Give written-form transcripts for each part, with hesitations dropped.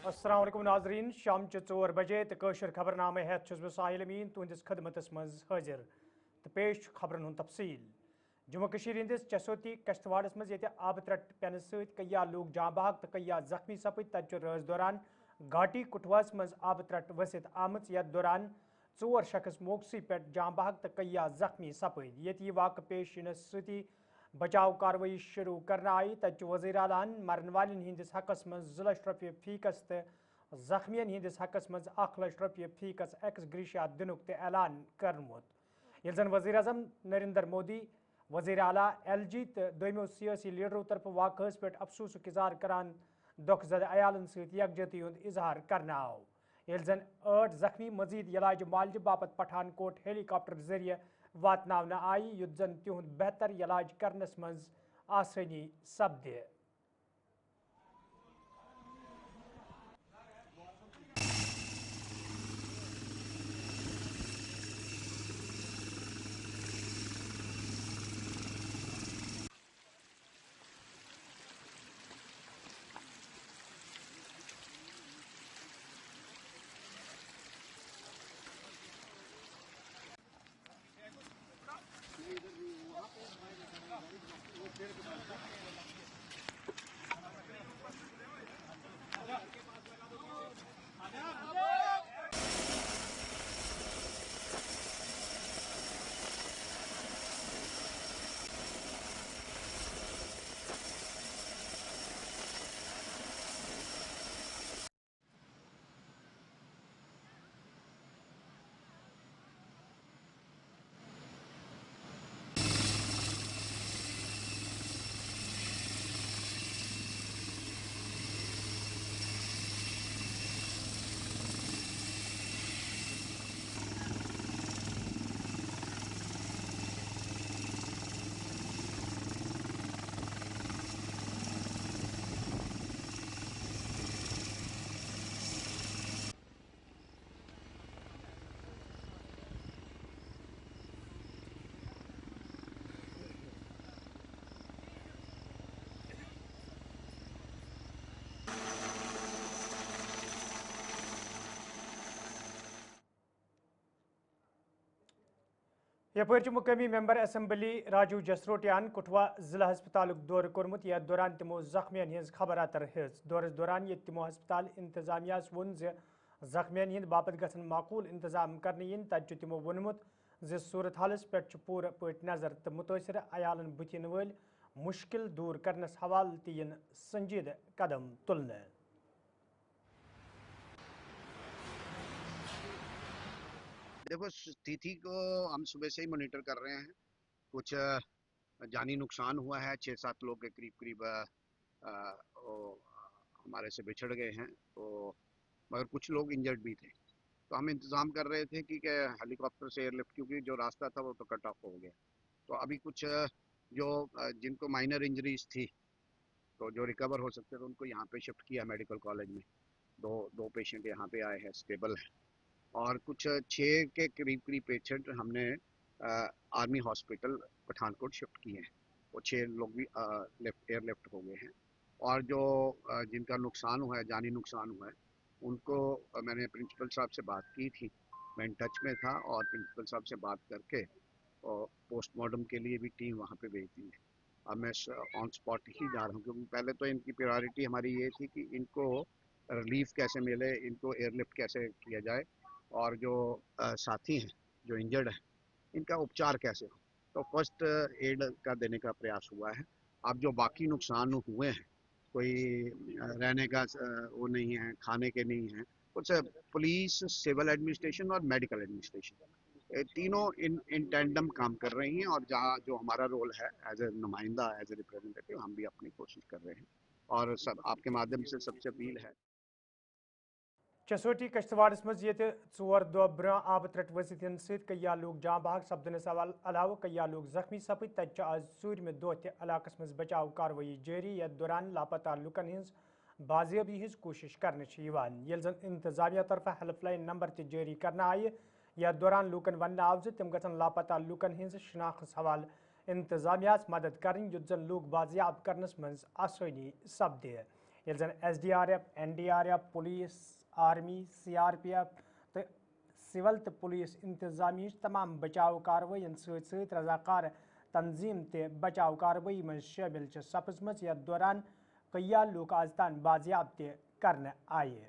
अस्सलाम वालेकुम नाजरीन शाम 4 बजे तो कशर खबरनामे हेत छुस बह साहिल अमीन तुंदिस खदमतस मज हाजिर तो पेश खबरन हुंद तफसील। जम्मू कशीर हिंदिस चसोती कश्तवाड़स मज ये आब त्रट पेन सत कया लोग जाँ बहक तो कया जख्मी सपद तत रज दौरान घाटी कुठवास मज आब त्रट वसित आमच यथ दौरान 4 शख्स मौकसी पे जाँ बहक तो कया जख्मी सपद ये वाक़ पेश यनस सती बचाव कार्रवाई शुरू करना आई तत वज़ीर आलान मरन वालन हंदिस हकस मज 2 लाख रुपये फीकस तो जख्मियन हंदिस हकस मज 1 लाख रुपये फीकस एक्स ग्रीशिया दिनुक तो ऐलान करमुत। यह जन वज़ीर आज़म नरेंद्र मोदी वज़ीर आला LG तो दोमो सियासी लीडरों तरफ वाक़स पे अफसोस इजहार करान दुख ज़द अयालन सत यकजहती हुंद इजहार करना आव। यह जन 8 जख्मी मजीद इलाज मालज बापत पठानकोट हेलीकॉप्टर जरिए वातनावना आई युद्ध जन तिहुंद बेहतर इलाज करनस मज आसानी सपदे। यपर मुकामी मेंबर असम्बली राजू जसरोटियान कुठवा जिला हस्पताल दौर कोर्मुत यथ दौरान तमो जख्मियन हज खबर अतर हेज दौरस दौरान ये तमो हस्पताल इंतजामिया वोन जख्मियन हंद बापत गसन माकूल इंतजाम करने इन तत तमो वोनमुत सूरत हालस पे पूर पट नजर तो मुतासर अयालन बुथिन वल मुश्किल दूर करनस हवाल तीन संजीद कदम तुलने। देखो, स्थिति को हम सुबह से ही मॉनिटर कर रहे हैं। कुछ जानी नुकसान हुआ है, 6-7 लोग के करीब हमारे से बिछड़ गए हैं, तो मगर कुछ लोग इंजर्ड भी थे। तो हम इंतज़ाम कर रहे थे कि हेलीकॉप्टर से एयरलिफ्ट, क्योंकि जो रास्ता था वो तो कट ऑफ हो गया। तो अभी कुछ जो जिनको माइनर इंजरीज थी, तो जो रिकवर हो सकते थे, उनको यहाँ पे शिफ्ट किया मेडिकल कॉलेज में। दो पेशेंट यहाँ पे आए हैं, स्टेबल है। और कुछ 6 के करीब पेशेंट हमने आर्मी हॉस्पिटल पठानकोट शिफ्ट किए हैं। वो 6 लोग भी एयरलिफ्ट हो गए हैं। और जो जिनका नुकसान हुआ है, जानी नुकसान हुआ है, उनको मैंने प्रिंसिपल साहब से बात की थी, मैं इन टच में था, और प्रिंसिपल साहब से बात करके और पोस्टमार्टम के लिए भी टीम वहाँ पे भेज दी है। अब मैं ऑन स्पॉट ही जा रहा हूँ, क्योंकि पहले तो इनकी प्रायोरिटी हमारी ये थी कि इनको रिलीफ कैसे मिले, इनको एयरलिफ्ट कैसे किया जाए, और जो साथी हैं जो इंजर्ड हैं, इनका उपचार कैसे हो। तो फर्स्ट एड का देने का प्रयास हुआ है। अब जो बाकी नुकसान हुए हैं, कोई रहने का वो नहीं है, खाने के नहीं है, कुछ पुलिस, सिविल एडमिनिस्ट्रेशन और मेडिकल एडमिनिस्ट्रेशन, तीनों इन टैंडम काम कर रही हैं। और जहाँ जो हमारा रोल है एज ए नुमाइंदा, एज ए रिप्रेजेंटेटिव, हम भी अपनी कोशिश कर रहे हैं। और सब आपके माध्यम से सबसे अपील है। चसोटी कश्तवाड़स मज ये 4 दह ब्र आब त्रट वसितन सत कया लोग जाँ बहक सपदनस अलाव कया लोग जख्मी सपद तत आज सूरम दह इलाकस मज बचाव कार्रवाई जारी यथ दौरान लापता लुकन हज बाजियाबी हज कोशिश कर जन इंतजामिया तरफ हेल्पलाइन नंबर जारी करना आय यथ दौरान लूकन वन आव तम गन लापता लुकन हज शनाख्त हवाल इंतजामिया मदद कर युद्ध जन लोग बाजियाब करनस मज आसानी सपदे। ये जन SDRF, NDRF, police, army, CRPF तो सिवल तो पुलिस इंतजामी तमाम बचाव कार्रवाई सत रजाकार तंजीम ते बचाव कार्रवाई में शामिल सपजम यथ दौरान कया लूक आज तान बाजियाब करने आए।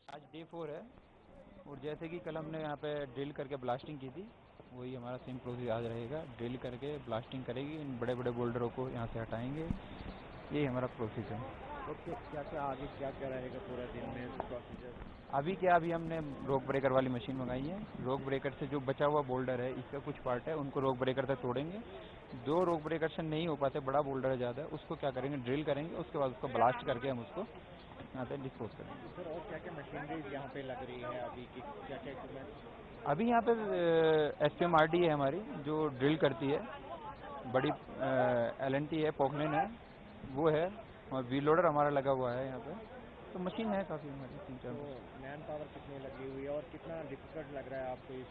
आज डे 4 है और जैसे कि कल हमने यहाँ पे ड्रिल करके ब्लास्टिंग की थी, वही हमारा सेम प्रोसेस आज रहेगा। ड्रिल करके ब्लास्टिंग करेगी, इन बड़े बड़े बोल्डरों को यहाँ से हटाएंगे, यही हमारा प्रोसेस है। तो क्या क्या आगे क्या क्या रहेगा पूरा दिन में प्रोसीजर? अभी हमने रोक ब्रेकर वाली मशीन मंगाई है। रोक ब्रेकर से जो बचा हुआ बोल्डर है, इसका कुछ पार्ट है, उनको रोक ब्रेकर तक तोड़ेंगे। जो रोक ब्रेकर से नहीं हो पाते, बड़ा बोल्डर है ज़्यादा, उसको क्या करेंगे, ड्रिल करेंगे, उसके बाद उसको ब्लास्ट करके हम उसको यहाँ पे डिस्पोज करेंगे। सर और क्या क्या मशीनरी यहाँ पे लग रही है अभी की, क्या क्या इक्विपमेंट? अभी यहाँ पे SPMRD है हमारी, जो ड्रिल करती है, बड़ी LNT है, पोकलेन है, वो है, और व्हील लोडर हमारा लगा हुआ है यहाँ पे। तो मशीन है काफ़ी हमारी 3-4। तो मैन पावर कितनी लगी हुई है और कितना डिफिकल्ट लग रहा है आपको इस?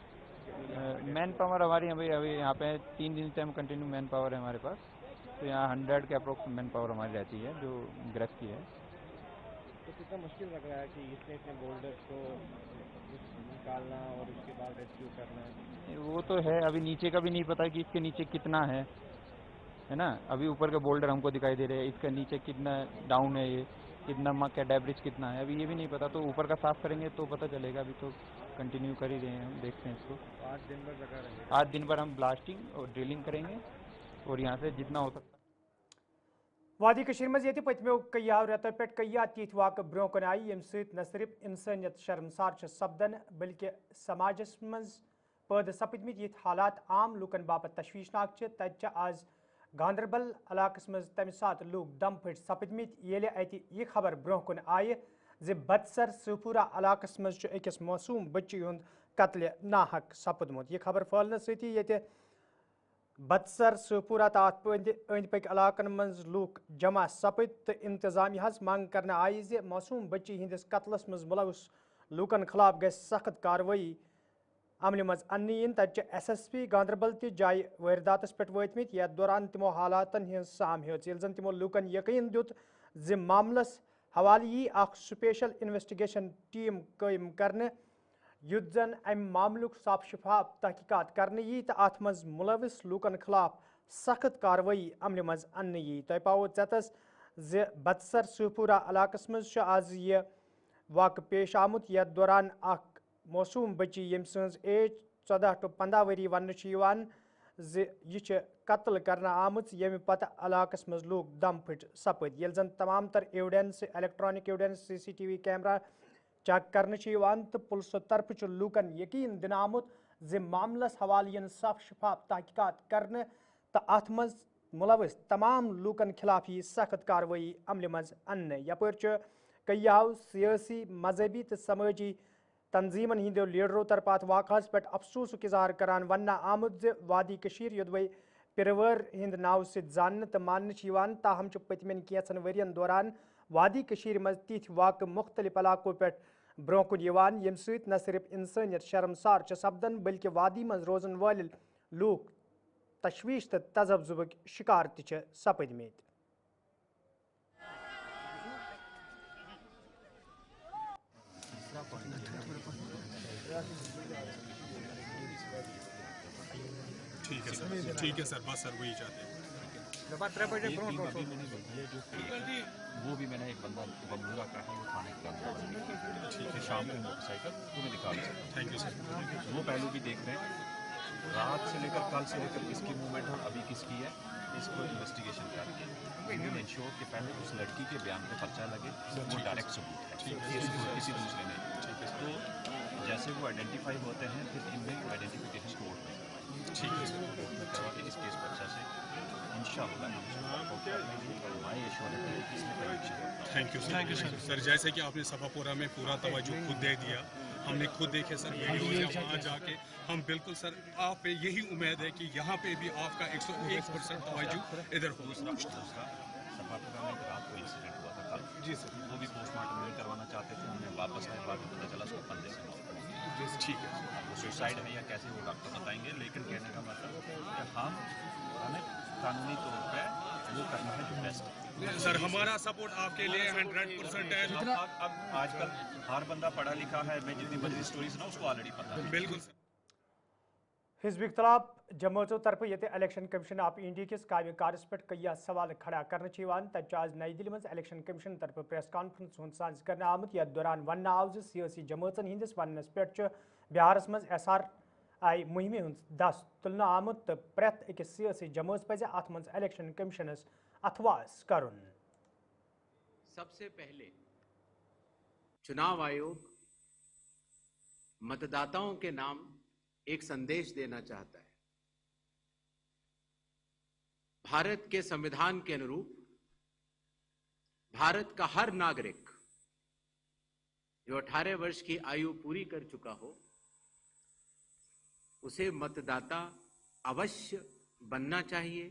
मैन पावर हमारी अभी यहाँ पे 3 दिन से हम कंटिन्यू मैन पावर है हमारे पास। तो यहाँ 100 के अप्रोक्स मैन पावर हमारी रहती है, जो ग्रेफ की है। तो कितना मुश्किल लग रहा है कि इतने बोल्डर्स को निकालना और उसके बाद रेस्क्यू करना? वो तो है, अभी नीचे का भी नहीं पता कि इसके नीचे कितना है ना। अभी ऊपर के बोल्डर हमको दिखाई दे रहे हैं, इसका नीचे कितना डाउन है, ये कितना का डेब्रिज कितना है, अभी ये भी नहीं पता। तो ऊपर का साफ करेंगे तो पता चलेगा। अभी तो कंटिन्यू कर ही रहे हैं, हम देखते हैं इसको। आज दिन भर लगा रहेगा? आज दिन भर हम ब्लास्टिंग और ड्रिलिंग करेंगे और यहाँ से जितना हो सकता। वादी कशीर मज ये पत्मो कया रेतो पे कया तीत वाक ब्रो कन आई यम सत न सिर्फ इंसानियत शर्मसार सपदन बल्कि समाजस मज पैद सपदमित ये हालात आम लूकन बापत तशवीशनाक तत आज गांधरबल इलाकस मज तम सात लूक दम फट सपदमित येले अति यह खबर ब्रो कन आय जे बदसर सोपूरा इलाकस मज अकिस मासूम बच्ची हुंद कत्ल नाहक सपदमुत। यह खबर फैलने सती ये बदसर सोपूरा तथ अंद पक इलाकन मज लूक जमा सपद तो इंतजामिया मांग करने आई जे मासूम बच्ची हिंदिस कत्लस मज मुलवस लूकन खिलाफ गई सख्त कार्रवाई अमल मज अन्न इन तत SSP गांधरबल त जाय वारदातस पे वतमित यथ दौरान तमो हालातन हज साम हेच यल जन तमो लूकन यकीन दुत जे मामलस हवाले यी अख स्पेशल इन्वेस्टिगेशन टीम कायम करने युद्ध जन अम मामलुक साफ शफाफ तहकीकात करने यी तो अत मज मुलविस लूकन खिलाफ सख्त कार्रवाई अमल मज अन्न यी। तह पावो चतस जे बदसर सोपूरा इलाकस मज आज यह वाक़ पेश आमुत यथ दौरान अख मासूम बच्ची यम सज एज 14 to 15 वरी वन यह कत्ल करना आमुत यम पत इलाकस मज लूक दम फट सपद यल जन तमाम तर evidence electronic evidence CCTV camera check करने तो पुलिस तरफ लूकन यकीन दिन आमुत जे मामलस हवाले साफ शफाफ तहकीकात करने तो अत मज मुलविस तमाम लूकन खिलाफ यह सख्त कार्रवाई अमल मज अन्न। यपर कयाव सियासी मजहबी तो समाजी तंजीमन हिंदो लीडरों तरफ अत वाक़ास पे अफसोस इजहार करान वन्ना आमुत जे वादी कशीर योदवै पिरवर हिंद नाव से जान तो मान ताहम पतमन कैंसन वरियन दौरान वादी कशीर मज तिथ वाक़ मुख्तलिफ इलाकों पे ब्रो कुन यम सत न सिर्फ इंसानियत शर्मसार सपदन बल्कि वादी मज रोजन वाल लूक तशवीश तो तजब्जुबक शिकार त सपदमित। ठीक है सर, बस सर वही चाहते हैं। एक टीम अभी मैंने भेजी है जो वो भी मैंने एक बंदा बमूला का है, वो थाने का ठीक है, शाम को मोटरसाइकिल वो मैं दिखा दूँ। Thank you sir. वो पहलू भी देख रहे हैं, रात से लेकर कल से लेकर किसकी मूवमेंट और अभी किसकी है, इसको इन्वेस्टिगेशन करके इंश्योर कि पहले उस लड़की के बयान पे पर्चा लगे, वो डायरेक्ट सबूत है किसी दूसरे ने। तो जैसे वो आइडेंटिफाई होते हैं फिर इनमें आइडेंटिफिकेशन कोर्ट में ठीक है सर। कोर्ट में करवा के इस केस पर्चा से इंशाअल्लाह हमारी एश्योरेंस है कि इसमें करेक्शन होगा। Thank you sir. जैसे कि आपने सफापुरा में पूरा तवज्जो खुद दे दिया, हमने खुद देखे सर वीडियोज, वहाँ जाके हम बिल्कुल सर आप पे यही उम्मीद है कि यहाँ पे भी आपका 101% तवज्जो इधर हो। दूसरा सफापुरा में रात को इंसिडेंट हुआ था कल, जी सर। वो भी पोस्टमार्टम नहीं करवाना चाहते थे, हमने वापस आए, बाद में पता चला उसको पंजे से मौत हो गई। ठीक है वो सुसाइड है या कैसे वो डॉक्टर बताएंगे, लेकिन कहने का मतलब कि हमें कानूनी तौर पर वो करना है जो बेस्ट है। सर, हमारा सपोर्ट आपके लिए 100% है। अब आजकल हर बंदा पढ़ा लिखा है, मैं जितनी बड़ी स्टोरीज ना उसको ऑलरेडी पता है। बिल्कुल सर। हिजब इख्तलाफ जमातों तरफ ये इलेक्शन कमीशन ऑफ इंडिया किस कायम कारस पे कई सवाल खड़ा कर तब आज नई दिल्ली में इलेक्शन कमीशन तरफ प्रेस कॉन्फ्रेंस साज कर आमुत यथ दौरान वन आव सियासी जमातन हंदिस वनस पे बिहारस मज SRI मुहिम हूं दस तुलन आमुत तो प्रेत अकिस सियासी जमात पज अत मज इलेक्शन कमीशनस अथवास करुन। सबसे पहले चुनाव आयोग मतदाताओं के नाम एक संदेश देना चाहता है। भारत के संविधान के अनुरूप भारत का हर नागरिक जो 18 वर्ष की आयु पूरी कर चुका हो उसे मतदाता अवश्य बनना चाहिए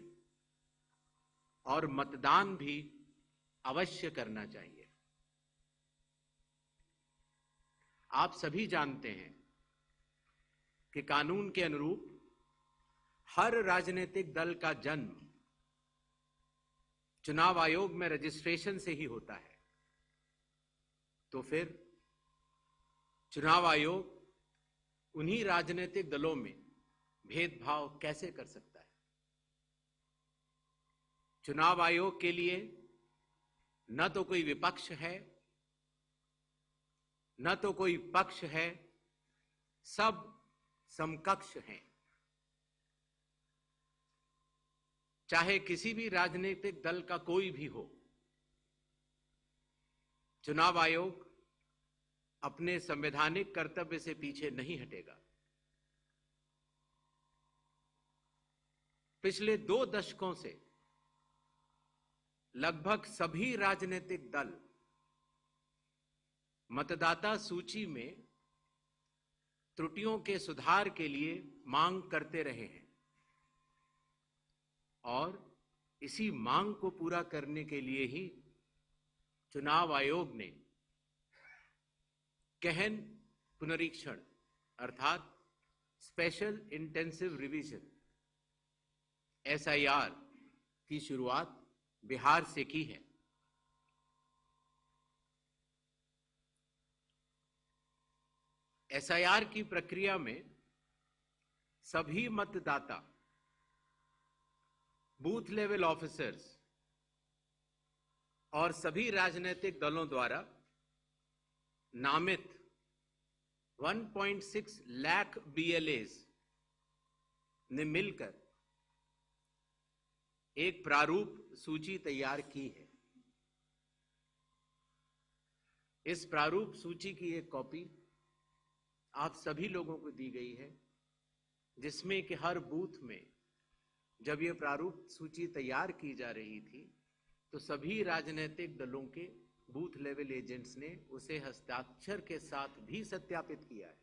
और मतदान भी अवश्य करना चाहिए। आप सभी जानते हैं कि कानून के अनुरूप हर राजनीतिक दल का जन्म चुनाव आयोग में रजिस्ट्रेशन से ही होता है। तो फिर चुनाव आयोग उन्हीं राजनीतिक दलों में भेदभाव कैसे कर सकता है? चुनाव आयोग के लिए न तो कोई विपक्ष है न तो कोई पक्ष है, सब समकक्ष हैं। चाहे किसी भी राजनीतिक दल का कोई भी हो, चुनाव आयोग अपने संवैधानिक कर्तव्य से पीछे नहीं हटेगा। पिछले 2 दशकों से लगभग सभी राजनीतिक दल मतदाता सूची में त्रुटियों के सुधार के लिए मांग करते रहे हैं और इसी मांग को पूरा करने के लिए ही चुनाव आयोग ने गहन पुनरीक्षण अर्थात स्पेशल इंटेंसिव रिवीजन SIR की शुरुआत बिहार से की है। SIR की प्रक्रिया में सभी मतदाता बूथ लेवल ऑफिसर्स और सभी राजनीतिक दलों द्वारा नामित 1.6 लाख BLAs ने मिलकर एक प्रारूप सूची तैयार की है। इस प्रारूप सूची की एक कॉपी आप सभी लोगों को दी गई है, जिसमें कि हर बूथ में जब ये प्रारूप सूची तैयार की जा रही थी तो सभी राजनीतिक दलों के बूथ लेवल एजेंट्स ने उसे हस्ताक्षर के साथ भी सत्यापित किया है।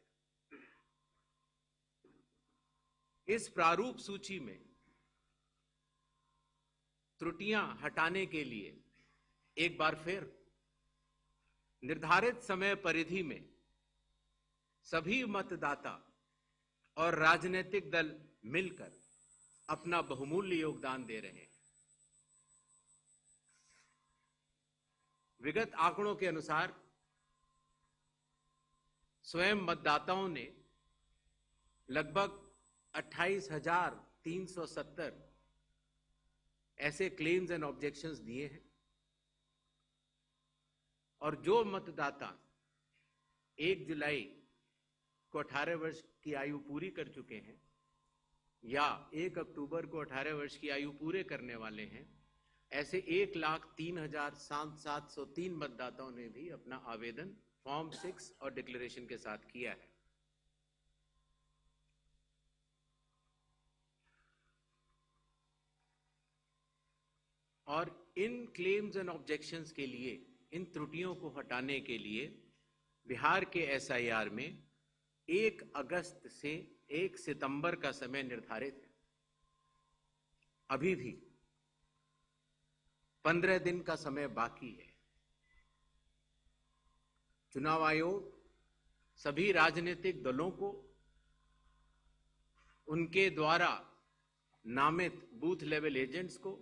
इस प्रारूप सूची में त्रुटियां हटाने के लिए एक बार फिर निर्धारित समय परिधि में सभी मतदाता और राजनीतिक दल मिलकर अपना बहुमूल्य योगदान दे रहे हैं। विगत आंकड़ों के अनुसार स्वयं मतदाताओं ने लगभग 28,370 ऐसे क्लेम्स एंड ऑब्जेक्शंस दिए हैं और जो मतदाता 1 जुलाई को 18 वर्ष की आयु पूरी कर चुके हैं या 1 अक्टूबर को 18 वर्ष की आयु पूरे करने वाले हैं, ऐसे 1,03,703 मतदाताओं ने भी अपना आवेदन फॉर्म 6 और डिक्लेरेशन के साथ किया है। और इन क्लेम्स एंड ऑब्जेक्शंस के लिए, इन त्रुटियों को हटाने के लिए बिहार के एसआईआर में 1 अगस्त से 1 सितंबर का समय निर्धारित है। अभी भी 15 दिन का समय बाकी है। चुनाव आयोग सभी राजनीतिक दलों को उनके द्वारा नामित बूथ लेवल एजेंट्स को,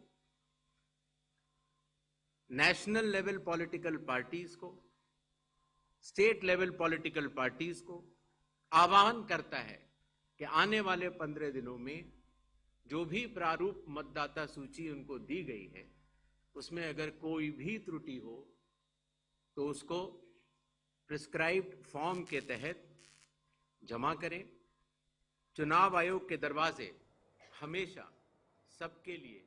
नेशनल लेवल पॉलिटिकल पार्टीज को, स्टेट लेवल पॉलिटिकल पार्टीज को आह्वान करता है कि आने वाले 15 दिनों में जो भी प्रारूप मतदाता सूची उनको दी गई है उसमें अगर कोई भी त्रुटि हो तो उसको प्रिस्क्राइब्ड फॉर्म के तहत जमा करें। चुनाव आयोग के दरवाजे हमेशा सबके लिए।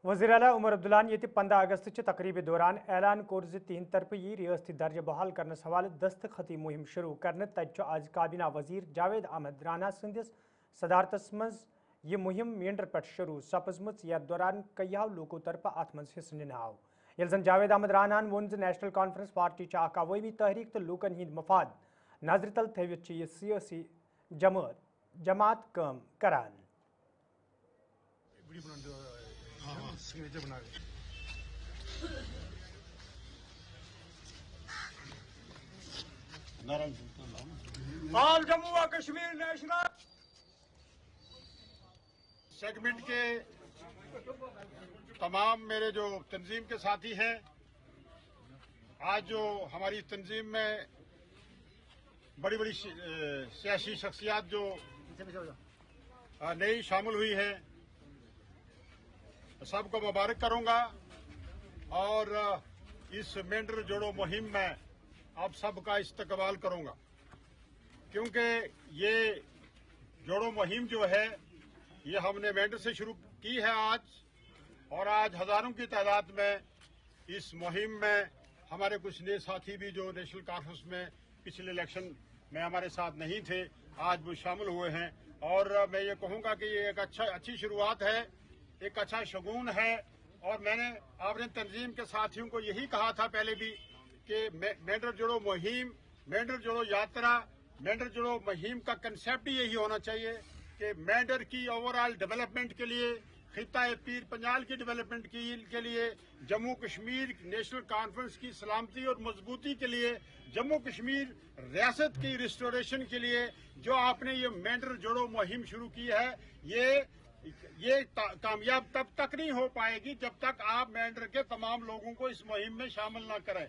वज़ीर आला उमर अब्दुल्ला ने 15 अगस्त तकरीब दौरान ऐलान कोर ज 3 तरफी रियासती दर्जा बहाल करने हवाले दस्तखती मुहिम शुरू करने तज आज काबीना वजीर जावेद अहमद राना संदिस सदारतस मज यह मुहिम मेंढर पे शुरू सपजम। यथ दौरान कईयों लोगों तरफ अत मज हिस्स निनाव। ये जन जावेद अहमद रानान वोन नेशनल कॉन्फ्रेंस पार्टी अवामी तहरीक तो लूकन हिंद मफाद नजर तल थवित यह सियासी जमात काम करान। ऑल जम्मू व कश्मीर नेशनल सेगमेंट के तमाम मेरे जो तंजीम के साथी हैं, आज जो हमारी तंजीम में बड़ी बड़ी सियासी शख्सियात जो नई शामिल हुई है, सबको मुबारक करूंगा और इस मेंढर जोड़ो मुहिम में आप सबका इस्तकबाल करूंगा, क्योंकि ये जोड़ो मुहिम जो है ये हमने मेंढर से शुरू की है आज, और आज हजारों की तादाद में इस मुहिम में हमारे कुछ नए साथी भी जो नेशनल कॉन्फ्रेंस में पिछले इलेक्शन में हमारे साथ नहीं थे, आज वो शामिल हुए हैं। और मैं ये कहूँगा कि ये एक अच्छी शुरुआत है, एक अच्छा शगुन है। और मैंने आपने तंजीम के साथियों को यही कहा था पहले भी कि मेंढर जोड़ो मुहिम, मेंढर जोड़ो यात्रा, मेंढर जोड़ो मुहिम का कंसेप्ट ही यही होना चाहिए कि मेंढर की ओवरऑल डेवलपमेंट के लिए, खिता पीर पंजाल की डेवलपमेंट के लिए, जम्मू कश्मीर नेशनल कॉन्फ्रेंस की सलामती और मजबूती के लिए, जम्मू कश्मीर रियासत की रिस्टोरेशन के लिए जो आपने ये मेंढर जोड़ो मुहिम शुरू की है, ये कामयाब तब तक नहीं हो पाएगी जब तक आप मेंढर के तमाम लोगों को इस मुहिम में शामिल न करें।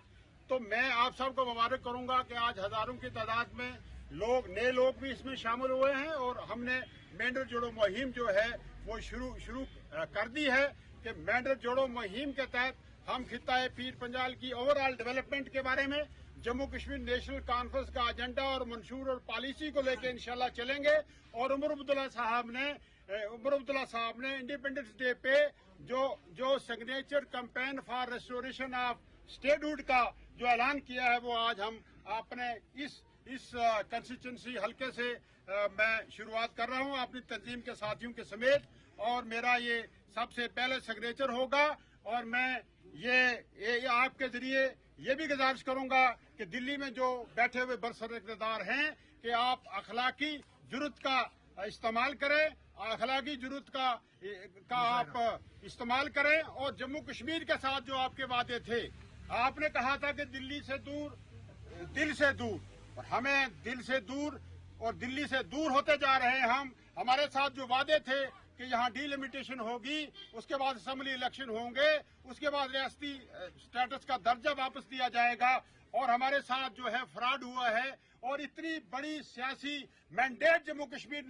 तो मैं आप सबको मुबारक करूंगा कि आज हजारों की तादाद में नए लोग भी इसमें शामिल हुए हैं और हमने मेंढर जोड़ो मुहिम जो है वो शुरू कर दी है कि मेंढर जोड़ो मुहिम के तहत हम खिता पीर पंजाल की ओवरऑल डेवलपमेंट के बारे में, जम्मू कश्मीर नेशनल कॉन्फ्रेंस का एजेंडा और मंशूर और पॉलिसी को लेकर इंशाल्लाह चलेंगे। और उमर अब्दुल्ला साहब ने इंडिपेंडेंस डे पे जो signature campaign for restoration of statehood का जो ऐलान किया है वो आज हम अपने इस कंस्टिट्यूंसी हल्के से मैं शुरुआत कर रहा हूं अपनी तंजीम के साथियों के समेत, और मेरा ये सबसे पहले सिग्नेचर होगा। और मैं ये आपके जरिए ये भी गुजारिश करूंगा कि दिल्ली में जो बैठे हुए बरसर इक़्तिदार हैं कि आप अखलाकी जुर्रत का इस्तेमाल करें, अखलाकी जुर्रत का आप इस्तेमाल करें। और जम्मू कश्मीर के साथ जो आपके वादे थे, आपने कहा था कि दिल से दूर, और हमें दिल से दूर और दिल्ली से दूर होते जा रहे हैं। हमारे साथ जो वादे थे कि यहाँ डिलिमिटेशन होगी, उसके बाद असेंबली इलेक्शन होंगे, उसके बाद रियासती स्टेटस का दर्जा वापस दिया जाएगा, और हमारे साथ जो है फ्रॉड हुआ है, और इतनी बड़ी सियासी मैंडेट जम्मू कश्मीर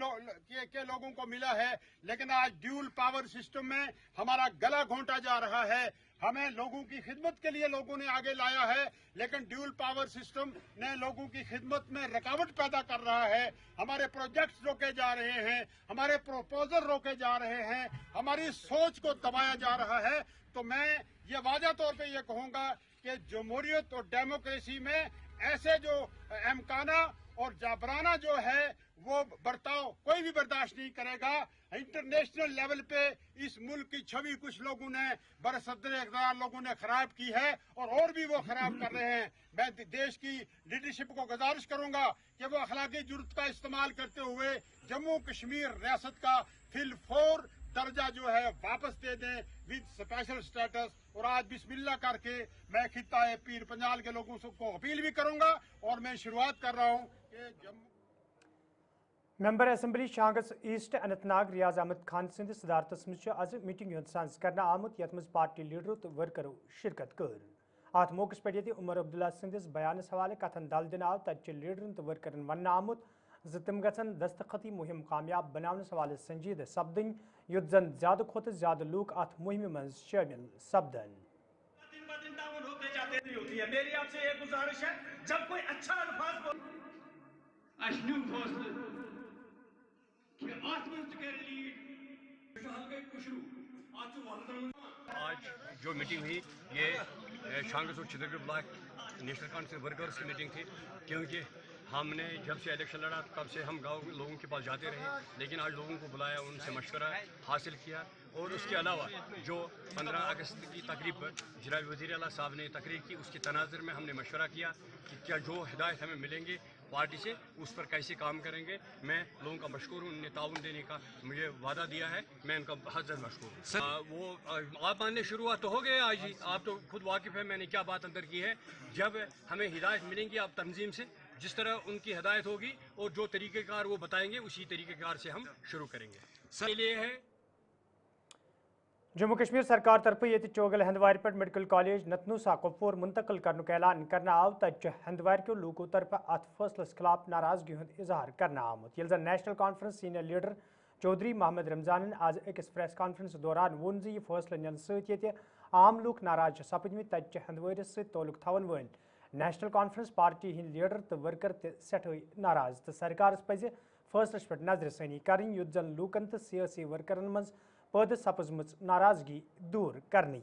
के लोगों को मिला है, लेकिन आज ड्यूल पावर सिस्टम में हमारा गला घोंटा जा रहा है। हमें लोगों की खिदमत के लिए लोगों ने आगे लाया है, लेकिन ड्यूल पावर सिस्टम ने लोगों की खिदमत में रुकावट पैदा कर रहा है। हमारे प्रोजेक्ट्स रोके जा रहे हैं, हमारे प्रपोजल रोके जा रहे हैं, हमारी सोच को दबाया जा रहा है। तो मैं ये वादा तौर पे ये कहूंगा कि जमहूरियत और डेमोक्रेसी में ऐसे जो अमकाना और जाबराना जो है वो बर्ताव कोई भी बर्दाश्त नहीं करेगा। इंटरनेशनल लेवल पे इस मुल्क की छवि कुछ लोगों ने बरसदर इक़्तिदार लोगों ने खराब की है, और भी वो खराब कर रहे हैं। मैं देश की लीडरशिप को गुजारिश करूंगा कि वो अखलाकी जुर्रत का इस्तेमाल करते हुए जम्मू कश्मीर रियासत का फिल-4 दर्जा जो है वापस दे दें विद स्पेशल स्टेटस। और आज बिस्मिल्लाह करके मैं खित्ता पीर पंजाल के लोगों को अपील भी करूंगा, और मैं शुरुआत कर रहा हूं कि Jammu member assembly शांगस east Anantnag रियाज अहमद खान सिंध सदारतस मज आज मीटिंग सांस करना आमुत यथ मज पार्टी लीडरों तो वर्करों शिरकत कर। अत मौके पे उमर अब्दुल्ला सिंदिस बयानस हवाले कथन दल दिन आव तत लीडरन तो वर्करन वन आमुत तिम गन दस्तखती मुहिम कामयाब बनाने हवाले संजीद सपदन युत जन ज्यादा खुद ज्यादा लूक अत मुहिम मज शामिल सपदन। मेरी आपसे एक गुजारिश है, जब कोई अच्छा अल्फाज आज जो मीटिंग हुई ये शांगस और चित्रगढ़ ब्लॉक नेशनल काउंसिल वर्कर्स की मीटिंग थी, क्योंकि हमने जब से इलेक्शन लड़ा तब से हम गांव लोगों के पास जाते रहे, लेकिन आज लोगों को बुलाया, उनसे मशवरा हासिल किया। और उसके अलावा जो 15 अगस्त की तकरीब पर जनाब वज़ीर आला साहब ने तकरीर की, उसके तनाज़ुर में हमने मशवरा किया कि क्या जो हिदायत हमें मिलेंगे पार्टी से उस पर कैसे काम करेंगे। मैं लोगों का मशकूर हूँ, उन्होंने ताउन देने का मुझे वादा दिया है, मैं उनका बहुत ज़्यादा मशकूर हूँ। वो आप मानने शुरुआत तो हो गए आज ही, आप तो खुद वाकिफ़ है मैंने क्या बात अंदर की है। जब हमें हिदायत मिलेंगी आप तंजीम से, जिस तरह उनकी हिदायत होगी और जो तरीक़ेकार वो बताएंगे उसी तरीक़ेकार से हम शुरू करेंगे। सर ये है जम्मू कश्मीर सरकार तरफ ये चोगल हंदवार पे मेडिकल कॉलेज नतनूसा कुपवार मुंतकिल करने का ऐलान करना आव तक हंदवार के लोगों तरफ अत फैसलस खिलाफ नाराजगी हूं इजहार करना आमुत। ये national conference senior leader Chaudhary Mohammad Ramzan आज एक प्रेस कॉन्फ्रेंस दौरान वोन यह फैसले निन सत आम लूक नाराज सपदम तक हंदवारिस सल्लुक थवन वन नेशनल कॉन्फ्रेंस पार्टी हिंद लीडर तो वर्कर तठे नाराज तो सरकार पज फैसलस पे नजरसानी कर युत जन लूकन तो सियासी वर्करन मज पद सपजम नाराजगी दूर करनी।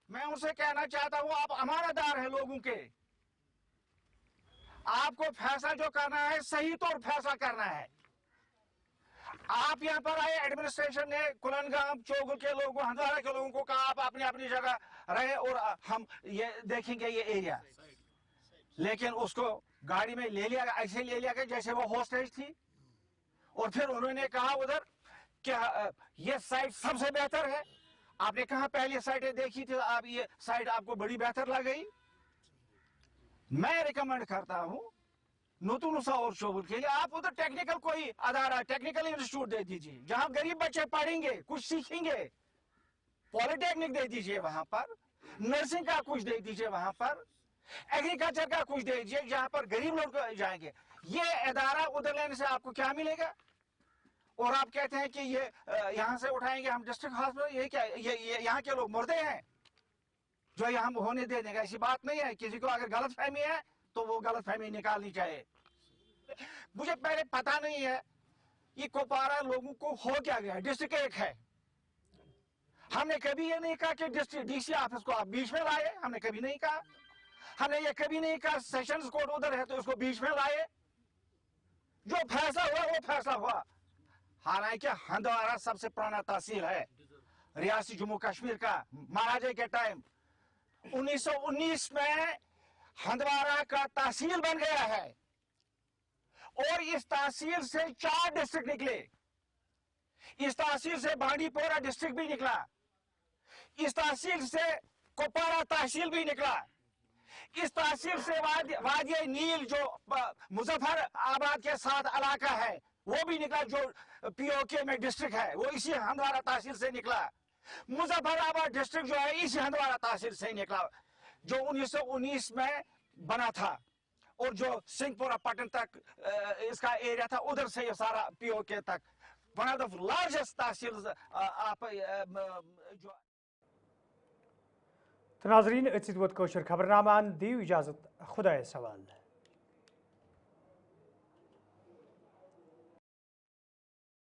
मैं उनसे कहना चाहता हूं, आप अमानतदार हैं लोगों के, आपको फैसला जो करना है सही तौर फैसला करना है। आप यहाँ पर आए, एडमिनिस्ट्रेशन ने कुलनगाम चोगल के लोगों, हंदवारा के लोगों को कहा आप अपनी अपनी जगह रहे और हम ये देखेंगे ये एरिया, लेकिन उसको गाड़ी में ले लिया, ऐसे ले लिया गया जैसे वो हॉस्टेज थी। और फिर उन्होंने कहा उधर कि ये साइट सबसे बेहतर है। आपने कहा पहली साइटें देखी थी, आप ये साइट आपको बड़ी बेहतर लग गई। मैं रिकमेंड करता हूं नतनूसा और शोगल के लिए आप उधर टेक्निकल कोई अदारा, टेक्निकल इंस्टीट्यूट दे दीजिए जहां गरीब बच्चे पढ़ेंगे, कुछ सीखेंगे। पॉलिटेक्निक दे दीजिए वहां पर, नर्सिंग का कुछ दे दीजिए वहां पर, एग्रीकल्चर का कुछ दे दीजिए जहां पर गरीब लोग जाएंगे। ये अदारा उधर लेने से आपको क्या मिलेगा? और आप कहते हैं कि ये यहां से उठाएंगे हम डिस्ट्रिक्ट हॉस्पिटल, ये क्या, ये यहाँ के लोग मुर्दे हैं जो यहाँ होने दे देंगे? ऐसी बात नहीं है। किसी को अगर गलत फहमी है तो वो गलत फहमी निकालनी चाहिए। मुझे पहले पता नहीं है ये कुपवारा लोगों को हो क्या गया। डिस्ट्रिक्ट एक है, हमने कभी ये नहीं कहा कि डिस्ट्रिक्ट डीसी ऑफिस को आप बीच में लाए, हमने कभी नहीं कहा। हमने ये कभी नहीं कहा सेशंस कोर्ट उधर है तो उसको बीच में लाए। जो फैसला हुआ वो फैसला हुआ। हालांकि हंदवारा सबसे पुराना तहसील है रियासती जम्मू कश्मीर का। महाराजा के टाइम 1919 में हंदवारा का तहसील बन गया है और इस तहसील से 4 डिस्ट्रिक्ट निकले। इस तहसील से बांडीपोरा डिस्ट्रिक्ट भी निकला, इस तहसील से कुपवारा तहसील भी निकला, इस तहसील से वादिया नील जो मुजफ्फराबाद के साथ इलाका है वो भी निकला, जो पीओके में डिस्ट्रिक्ट है वो इसी हंदवारा तहसील से निकला। मुजफ्फराबाद डिस्ट्रिक्ट जो है इसी हंदवाड़ा तहसील से निकला, जो 1919 में बना था, और जो सिंहपुरा पटन तक इसका एरिया था, उधर से ये सारा पीओके तक, वन ऑफ द लार्जेस्ट तहसील आप जो। नाजरीन, खबरनामान दी इजाजत, खुदा सवाल।